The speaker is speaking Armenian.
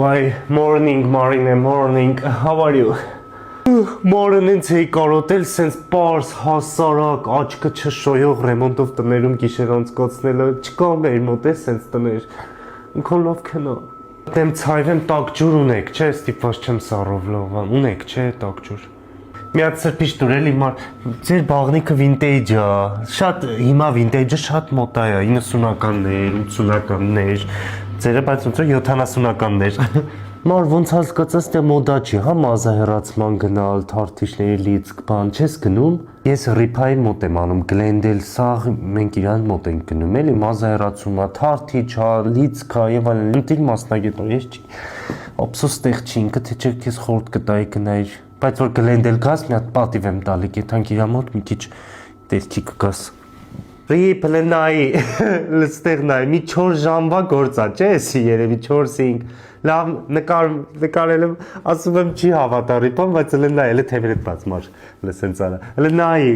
Why, morning, Marine, morning, how are you? Morning էի կարոտել սենց պարս, հասարակ, աչքը չշոյող ռեմոնտով տներում գիշերանց կոցնելը չկա մեր մոտ է սենց տներ, ինքոն լավ կնա Դեմ ծայվեմ տակ ջուր ունեք, չէ, ստիպված չեմ սարով լողան, ունեք, չէ, տակ ջուր Միատ սրպիշ տուրել իմար, ձեր բաղնիքը վինտեյջ է, շատ հիմա վինտեյջը շատ մոտա է, 90-ականներ, 80-ականներ, ձերը բայց ոնց որ 70-ականներ Մար ոնց հասկացած դե մոդա չի, հա մազահեռացման գնալ, թարթիշների լիցք բան, չես գնում Ես ռիփայի մոտ եմ անում, գլենդել, սաղ, մենք իրան մոտ ենք գնում, էլի մազահեռացումա, թարթիչ, լիցքա եւ այլն, ընտիր մասնագետ, ես չի Ափսոս տեղ չի, ինքը թե չէ քեզ խորտ կտայի գնայր, բայց որ գլենդել գաս, մի հատ պատիվ եմ տալի, կեթանք իրա մոտ մի քիչ տեսքի կգաս Ռիփլը նայի, լստեղ նայի, մի 4 ժամվա գործա, չէ, էսի երևի 4-5 Լավ նկարել եմ, ասում եմ չի հավատա ռիփան, բայց հլը նայի, հլը թևերդ բաց մար, հլը սենց արա, հլը նայի